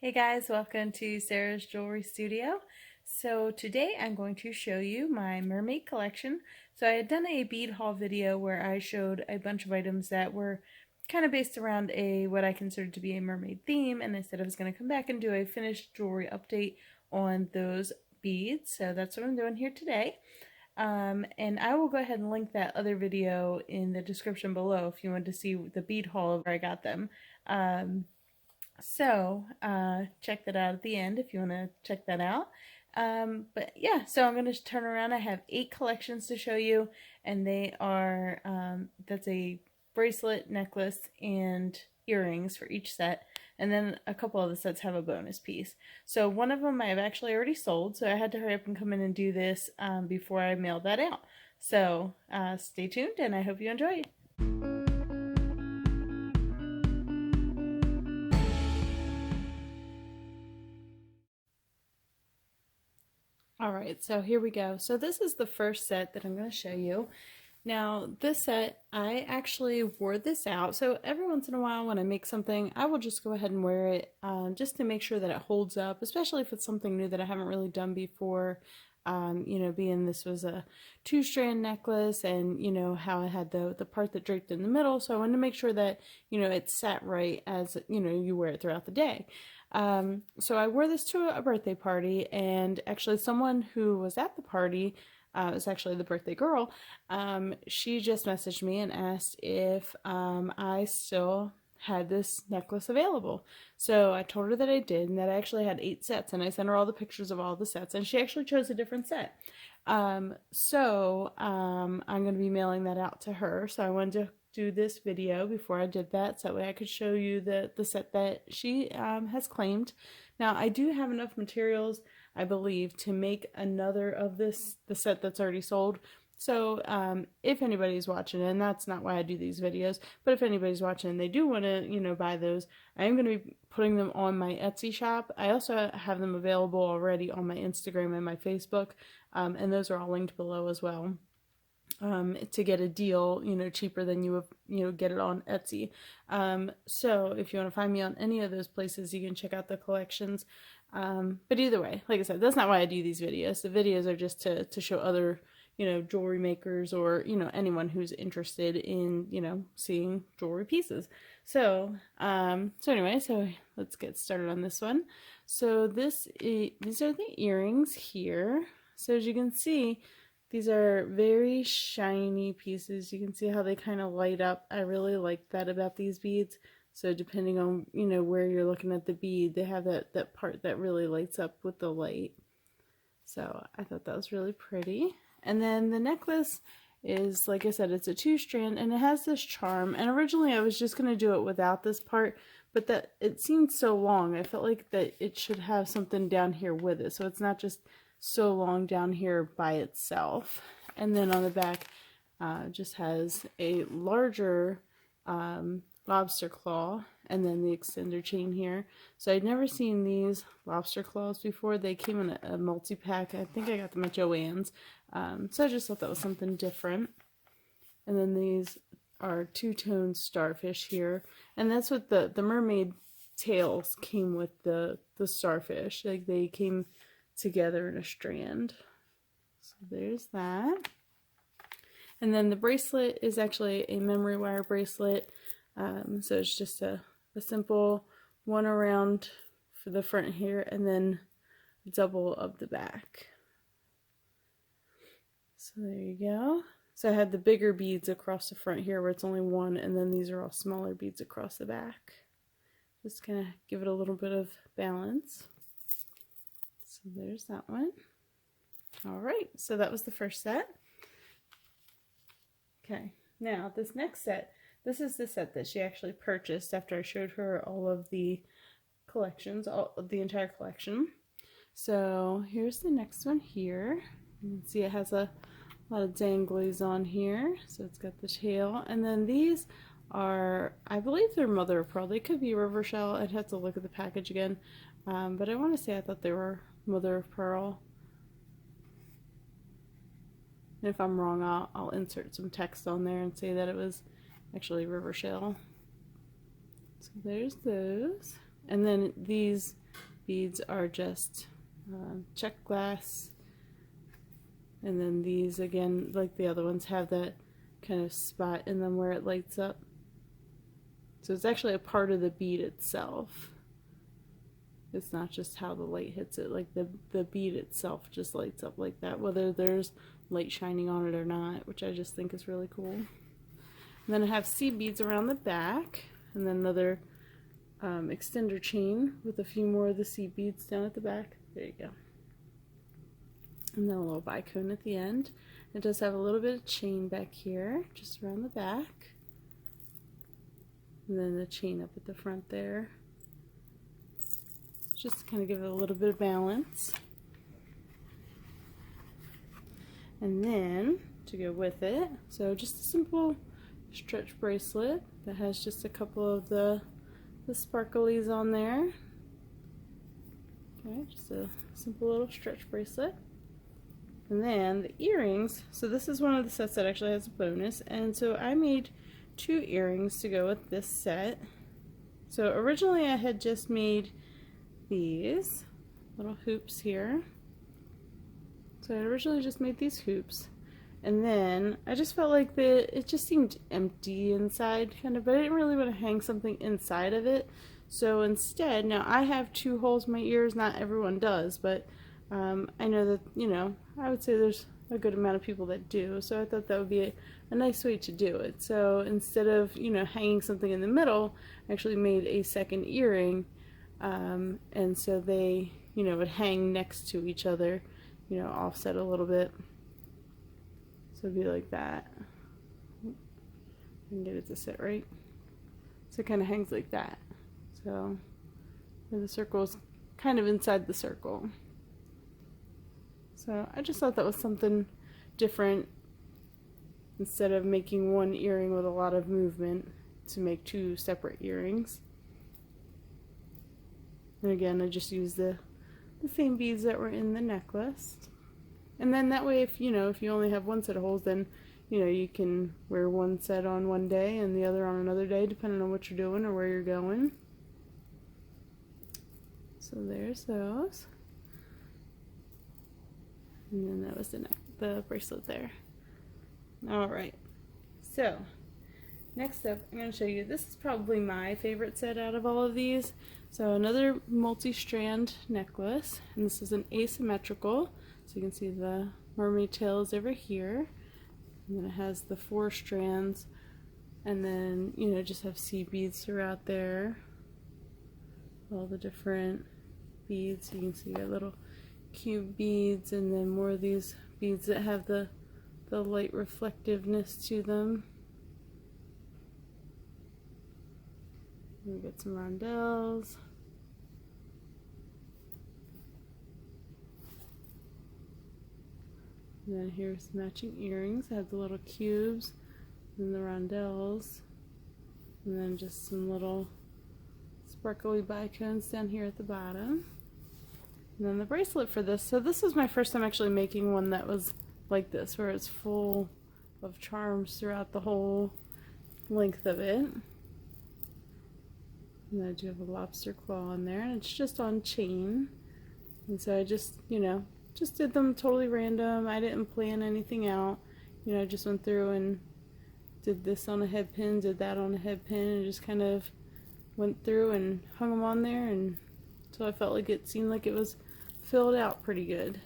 Hey guys, welcome to Sarah's Jewelry Studio. So today I'm going to show you my mermaid collection. So I had done a bead haul video where I showed a bunch of items that were kind of based around what I considered to be a mermaid theme, and I said I was going to come back and do a finished jewelry update on those beads. So that's what I'm doing here today. And I will go ahead and link that other video in the description below if you want to see the bead haul where I got them. Check that out at the end if you want to check that out. But yeah, so I'm going to turn around. I have 8 collections to show you, and they are, that's a bracelet, necklace, and earrings for each set. And then a couple of the sets have a bonus piece. So one of them I have actually already sold, so I had to hurry up and come in and do this before I mailed that out. So stay tuned, and I hope you enjoy. Alright, so here we go. So this is the first set that I'm going to show you. Now, this set, I actually wore this out. So every once in a while when I make something, I will just go ahead and wear it just to make sure that it holds up, especially if it's something new that I haven't really done before. You know, being this was a 2-strand necklace, and you know how I had the part that draped in the middle, so I wanted to make sure that, you know, it sat right as, you know, you wear it throughout the day. So I wore this to a birthday party, and actually someone who was at the party, it was actually the birthday girl, she just messaged me and asked if I still had this necklace available. So I told her that I did, and that I actually had 8 sets, and I sent her all the pictures of all the sets, and she actually chose a different set. I'm going to be mailing that out to her, so I wanted to do this video before I did that, so that way I could show you the set that she has claimed. Now, I do have enough materials, I believe, to make another of the set that's already sold. So if anybody's watching, and that's not why I do these videos, but if anybody's watching and they do want to, you know, buy those, I am going to be putting them on my Etsy shop. I also have them available already on my Instagram and my Facebook, and those are all linked below as well. To get a deal, you know, cheaper than you would, you know, get it on Etsy. So if you want to find me on any of those places, you can check out the collections. But either way, like I said, that's not why I do these videos. The videos are just to show other, you know, jewelry makers, or, you know, anyone who's interested in, you know, seeing jewelry pieces. So anyway, so let's get started on this one. So these are the earrings here. So as you can see, these are very shiny pieces. You can see how they kind of light up. I really like that about these beads. So depending on, you know, where you're looking at the bead, they have that part that really lights up with the light. So I thought that was really pretty. And then the necklace is, like I said, it's a 2-strand, and it has this charm. And originally I was just going to do it without this part, but that it seemed so long. I felt like that it should have something down here with it, so it's not just so long down here by itself. And then on the back just has a larger lobster claw, and then the extender chain here. So I'd never seen these lobster claws before. They came in a multi-pack. I think I got them at Joann's. So I just thought that was something different. And then these are 2-tone starfish here, and that's what the mermaid tails came with the starfish. Like, they came together in a strand. So there's that. And then the bracelet is actually a memory wire bracelet. So it's just a simple one around for the front here, and then double of the back. So there you go. So I had the bigger beads across the front here where it's only one, and then these are all smaller beads across the back. Just kind of give it a little bit of balance. So there's that one. Alright, so that was the first set. Okay, now this next set, this is the set that she actually purchased after I showed her all of the collections, the entire collection. So here's the next one here. You can see it has a lot of danglies on here. So it's got the tail, and then these are, I believe they're mother of pearl. They could be river shell. I'd have to look at the package again, but I want to say I thought they were mother of pearl. And if I'm wrong, I'll insert some text on there and say that it was actually river shell. So there's those. And then these beads are just check glass, and then these, again, like the other ones, have that kind of spot in them where it lights up. So it's actually a part of the bead itself. It's not just how the light hits it, like the bead itself just lights up like that, whether there's light shining on it or not, which I just think is really cool. And then I have seed beads around the back, and then another extender chain with a few more of the seed beads down at the back. There you go. And then a little bicone at the end. It does have a little bit of chain back here, just around the back. And then the chain up at the front there, just to kind of give it a little bit of balance. And then, to go with it, so just a simple stretch bracelet that has just a couple of the sparklies on there. Okay, just a simple little stretch bracelet. And then the earrings, so this is one of the sets that actually has a bonus, and so I made 2 earrings to go with this set. So originally I had just made these little hoops here. So I originally just made these hoops, and then I just felt like it just seemed empty inside, kind of, but I didn't really want to hang something inside of it. So instead, now I have 2 holes in my ears, not everyone does, but I know that, you know, I would say there's a good amount of people that do, so I thought that would be a nice way to do it. So instead of, you know, hanging something in the middle, I actually made a second earring, and so they, you know, would hang next to each other, you know, offset a little bit. So it'd be like that. I can get it to sit right. So it kind of hangs like that. So the circle is kind of inside the circle. So I just thought that was something different, instead of making one earring with a lot of movement, to make 2 separate earrings. And again, I just used the same beads that were in the necklace. And then that way, if you know, if you only have 1 set of holes, then you know, you can wear 1 set on one day and the other on another day, depending on what you're doing or where you're going. So there's those. And then that was the bracelet there. Alright, so next up I'm going to show you, this is probably my favorite set out of all of these. So another multi-strand necklace, and this is an asymmetrical. So you can see the mermaid tails over here, and then it has the 4 strands, and then, you know, just have seed beads throughout there. All the different beads. You can see a little cube beads, and then more of these beads that have the light reflectiveness to them. We get some rondelles. And then here's matching earrings. I have the little cubes and the rondelles, and then just some little sparkly bicones down here at the bottom. And then the bracelet for this. So this was my first time actually making one that was like this, where it's full of charms throughout the whole length of it. And I do have a lobster claw on there, and it's just on chain. And so I just, you know, just did them totally random. I didn't plan anything out. You know, I just went through and did this on a head pin, did that on a head pin, and just kind of went through and hung them on there, and so I felt like it seemed like it was filled out pretty good.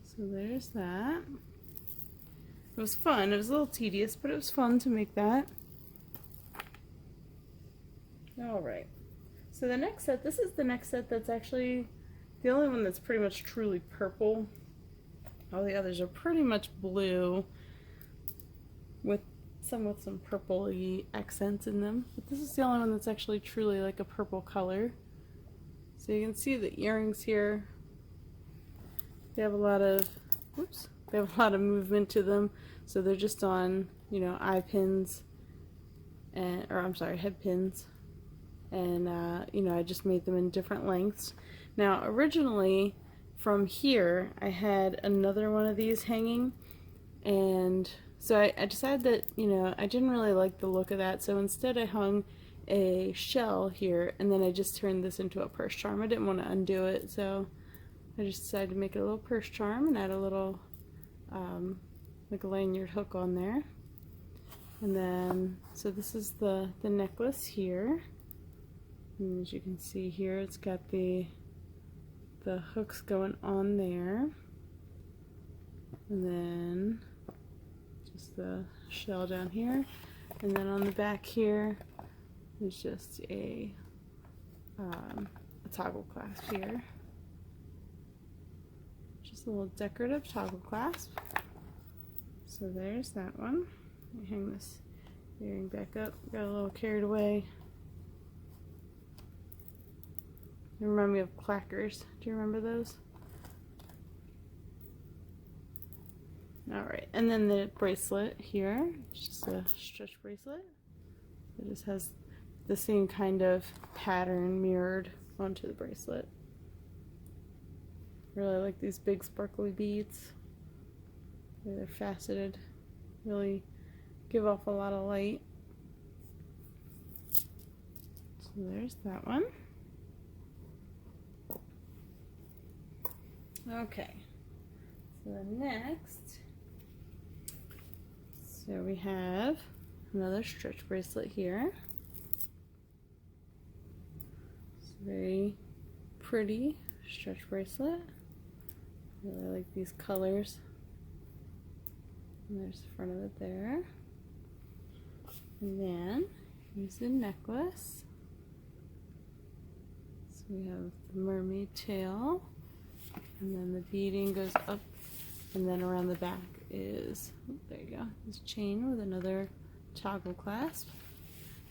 So there's that. It was fun. It was a little tedious, but it was fun to make that. Alright, so the next set, this is the next set that's actually the only one that's pretty much truly purple. All the others are pretty much blue with some purple-y accents in them. But this is the only one that's actually truly like a purple color. So you can see the earrings here. They have a lot of, whoops, they have a lot of movement to them. So they're just on, you know, eye pins, and, or I'm sorry, head pins. And, you know, I just made them in different lengths. Now, originally, from here, I had another one of these hanging, and so I decided that, you know, I didn't really like the look of that, so instead I hung a shell here, and then I just turned this into a purse charm. I didn't want to undo it, so I just decided to make it a little purse charm and add a little like a lanyard hook on there. And then, so this is the necklace here. And as you can see here, it's got the hooks going on there. And then just the shell down here. And then on the back here, there's just a toggle clasp here. Just a little decorative toggle clasp. So there's that one. Let me hang this earring back up. Got a little carried away. They remind me of clackers. Do you remember those? Alright, and then the bracelet here. It's just a stretch bracelet. It just has the same kind of pattern mirrored onto the bracelet. Really like these big sparkly beads. They're faceted. Really give off a lot of light. So there's that one. Okay. So next, so we have another stretch bracelet here. It's a very pretty stretch bracelet. Really like these colors. And there's the front of it there. And then here's the necklace. So we have the mermaid tail. And then the beading goes up. And then around the back is, oh, there you go, this chain with another toggle clasp.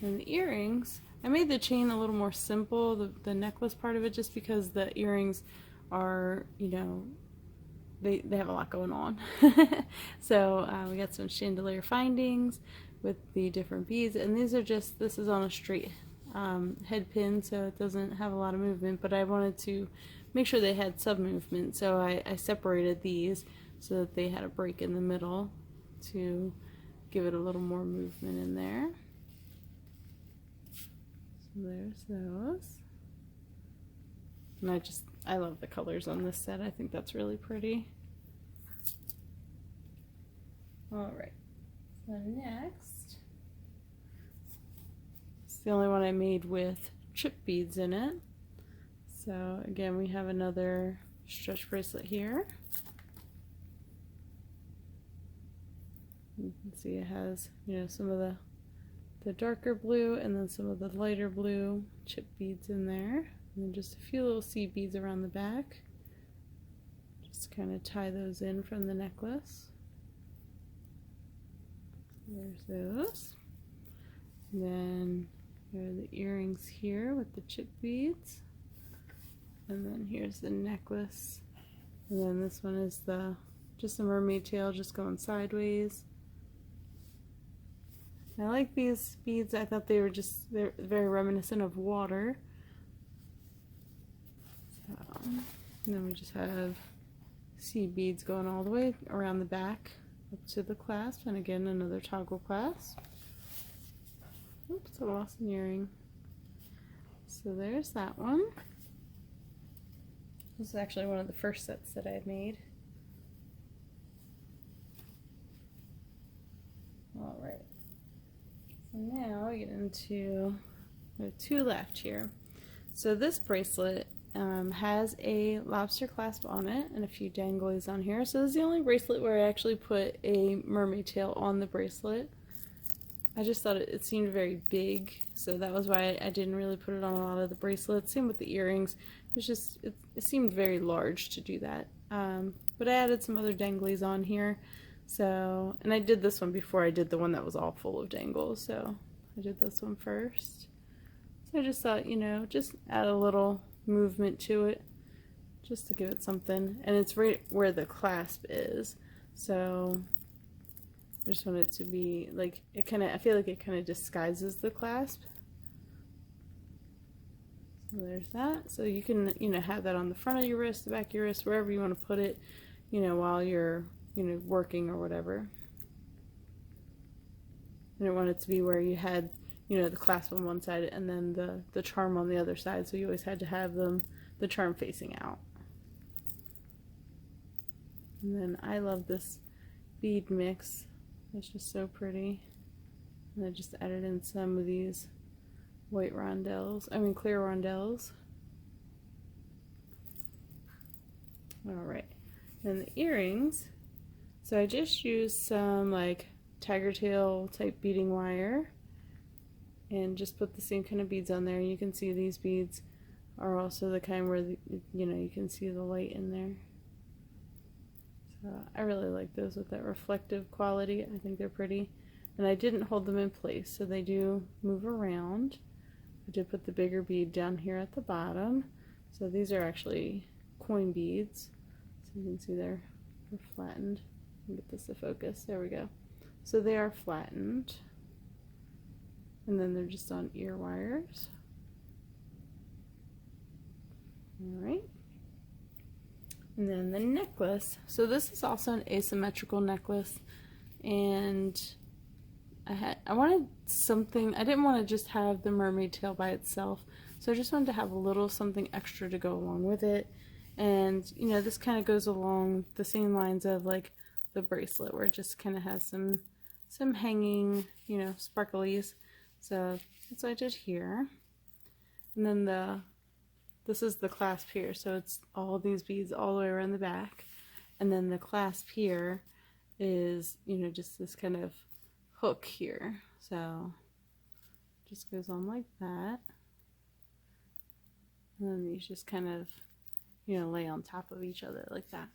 And the earrings, I made the chain a little more simple, the necklace part of it, just because the earrings are, you know, they have a lot going on. So we got some chandelier findings with the different beads, and these are just, this is on a straight head pin, so it doesn't have a lot of movement, but I wanted to make sure they had some movement, so I separated these so that they had a break in the middle to give it a little more movement in there. So there's those. And I love the colors on this set. I think that's really pretty. Alright, so next, it's the only one I made with chip beads in it. So again, we have another stretch bracelet here. You can see it has, you know, some of the darker blue and then some of the lighter blue chip beads in there. And then just a few little seed beads around the back. Just kind of tie those in from the necklace. There's those. And then there are the earrings here with the chip beads. And then here's the necklace. And then this one is just a mermaid tail just going sideways. I like these beads. I thought they're very reminiscent of water. So, and then we just have seed beads going all the way around the back up to the clasp, and again another toggle clasp. Oops, I lost an earring. So there's that one. This is actually one of the first sets that I made. Alright. So now we get into, we have two left here. So this bracelet has a lobster clasp on it and a few danglies on here. So this is the only bracelet where I actually put a mermaid tail on the bracelet. I just thought it seemed very big, so that was why I didn't really put it on a lot of the bracelets. Same with the earrings. It's just, it seemed very large to do that. But I added some other danglies on here. So, and I did this one before I did the one that was all full of dangles, so I did this one first. So I just thought, you know, just add a little movement to it, just to give it something. And it's right where the clasp is, so I just want it to be, like, it kind of, I feel like it kind of disguises the clasp. So there's that. So you can, you know, have that on the front of your wrist, the back of your wrist, wherever you want to put it, you know, while you're, you know, working or whatever. I don't want it to be where you had you know, the clasp on one side and then the charm on the other side. So you always had to have them, the charm facing out. And then I love this bead mix. It's just so pretty. And I just added in some of these white rondelles, clear rondelles. Alright, then the earrings. So I just used some like tiger tail type beading wire and just put the same kind of beads on there. You can see these beads are also the kind where you can see the light in there. So I really like those with that reflective quality. I think they're pretty. And I didn't hold them in place, so they do move around. I did put the bigger bead down here at the bottom. So these are actually coin beads. So you can see they're flattened. Let me get this to focus. There we go. So they are flattened. And then they're just on ear wires. Alright. And then the necklace. So this is also an asymmetrical necklace. And I wanted something, I didn't want to just have the mermaid tail by itself. So I just wanted to have a little something extra to go along with it. And, you know, this kind of goes along the same lines of like the bracelet, where it just kind of has some hanging, you know, sparklies. So that's what I did here. And then this is the clasp here, so it's all these beads all the way around the back. And then the clasp here is, you know, just this kind of hook here. So it just goes on like that. And then these just kind of, you know, lay on top of each other like that.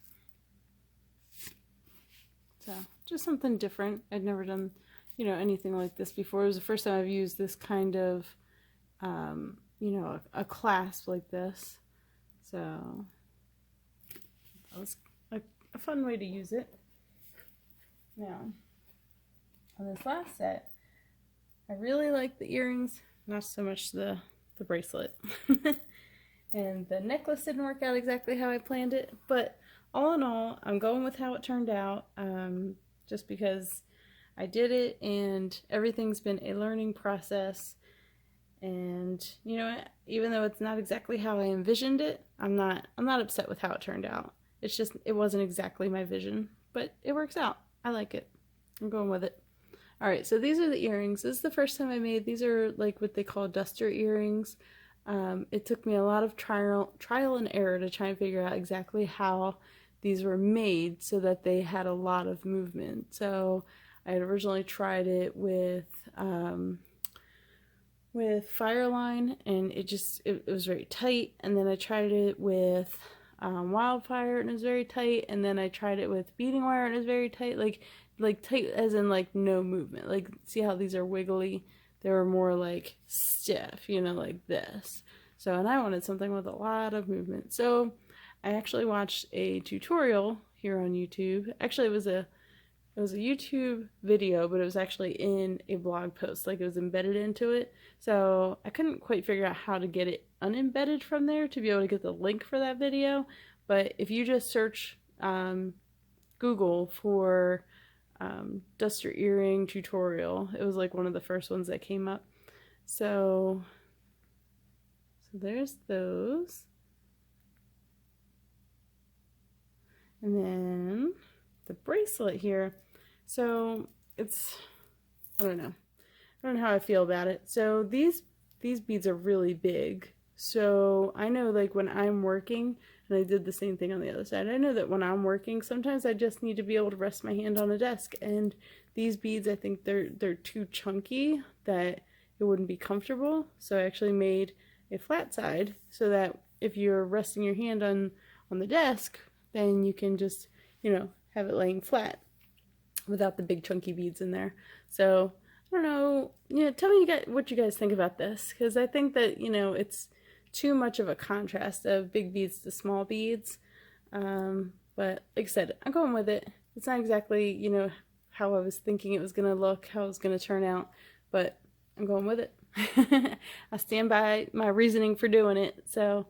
So just something different. I'd never done, you know, anything like this before. It was the first time I've used this kind of, you know, a clasp like this. So that was a fun way to use it. Now, on this last set, I really like the earrings, not so much the bracelet. And the necklace didn't work out exactly how I planned it, but all in all, I'm going with how it turned out, just because I did it and everything's been a learning process. And you know, even though it's not exactly how I envisioned it, I'm not upset with how it turned out. It's just, it wasn't exactly my vision, but it works out. I like it. I'm going with it. Alright, so these are the earrings. This is the first time I made. These are like what they call duster earrings. It took me a lot of trial and error to try and figure out exactly how these were made so that they had a lot of movement. So I had originally tried it with Fireline, and it was very tight. And then I tried it with Wildfire, and it was very tight. And then I tried it with beading wire, and it was very tight. Like tight as in like no movement. Like, see how these are wiggly? They were more like stiff, you know, like this. So, and I wanted something with a lot of movement. So I actually watched a tutorial here on YouTube. Actually, it was a YouTube video, but it was actually in a blog post, like it was embedded into it. So I couldn't quite figure out how to get it unembedded from there to be able to get the link for that video. But if you just search Google for duster earring tutorial, it was like one of the first ones that came up. So there's those. And then the bracelet here. So it's, I don't know how I feel about it. So these beads are really big. So I know, like, when I'm working, and I did the same thing on the other side, I know that when I'm working, sometimes I just need to be able to rest my hand on a desk, and these beads, I think they're too chunky that it wouldn't be comfortable. So I actually made a flat side so that if you're resting your hand on the desk, then you can just, you know, have it laying flat without the big chunky beads in there. So I don't know, you know, tell me what you guys think about this, because I think that, you know, it's too much of a contrast of big beads to small beads. But like I said, I'm going with it. It's not exactly, you know, how I was thinking it was going to look, how it was going to turn out, but I'm going with it. I stand by my reasoning for doing it. So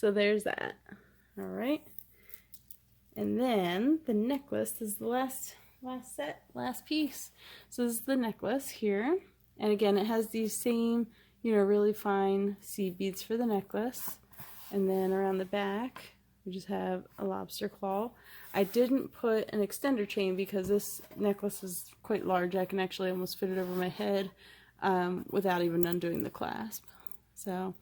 there's that. All right. And then the necklace is the last piece. So this is the necklace here. And again, it has these same, you know, really fine seed beads for the necklace. And then around the back, we just have a lobster claw. I didn't put an extender chain because this necklace is quite large. I can actually almost fit it over my head without even undoing the clasp. So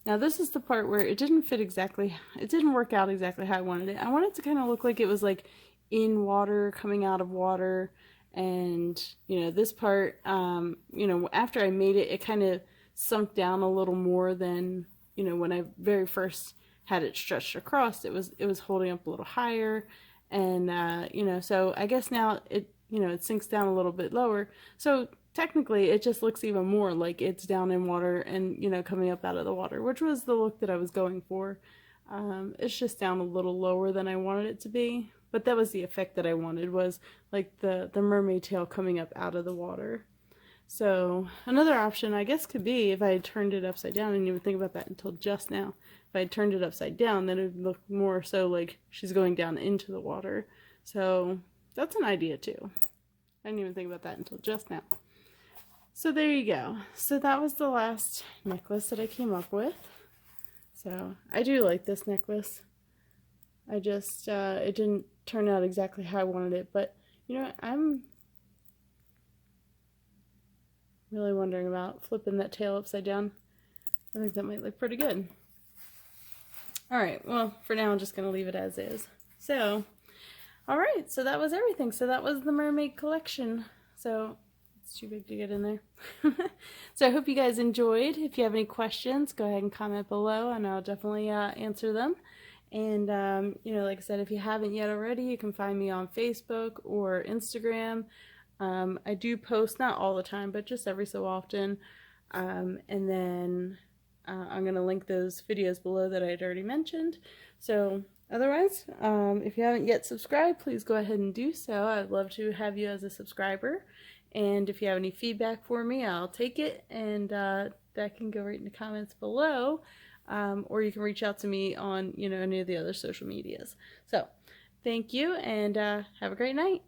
now this is the part where it didn't fit exactly, it didn't work out exactly how I wanted it. I wanted it to kind of look like it was like in water, coming out of water. And, you know, this part, you know, after I made it, it kind of sunk down a little more than, you know, when I very first had it stretched across. It was holding up a little higher. And, you know, so I guess now it, you know, it sinks down a little bit lower. So technically it just looks even more like it's down in water and, you know, coming up out of the water, which was the look that I was going for. It's just down a little lower than I wanted it to be. But that was the effect that I wanted, was like the mermaid tail coming up out of the water. So another option I guess could be if I had turned it upside down, and you would think about that until just now. If I had turned it upside down, then it would look more so like she's going down into the water. So that's an idea too. I didn't even think about that until just now. So there you go. So that was the last necklace that I came up with. So I do like this necklace. I just, it didn't turn out exactly how I wanted it, but, you know, I'm really wondering about flipping that tail upside down. I think that might look pretty good. Alright, well, for now I'm just going to leave it as is. So, alright, so that was everything. So that was the mermaid collection. So, it's too big to get in there. So I hope you guys enjoyed. If you have any questions, go ahead and comment below, and I'll definitely answer them. And, you know, like I said, if you haven't yet already, you can find me on Facebook or Instagram. I do post, not all the time, but just every so often. And then I'm going to link those videos below that I had already mentioned. So otherwise, if you haven't yet subscribed, please go ahead and do so. I'd love to have you as a subscriber. And if you have any feedback for me, I'll take it. And that can go right in the comments below. Or you can reach out to me on, you know, any of the other social medias. So, thank you, and have a great night.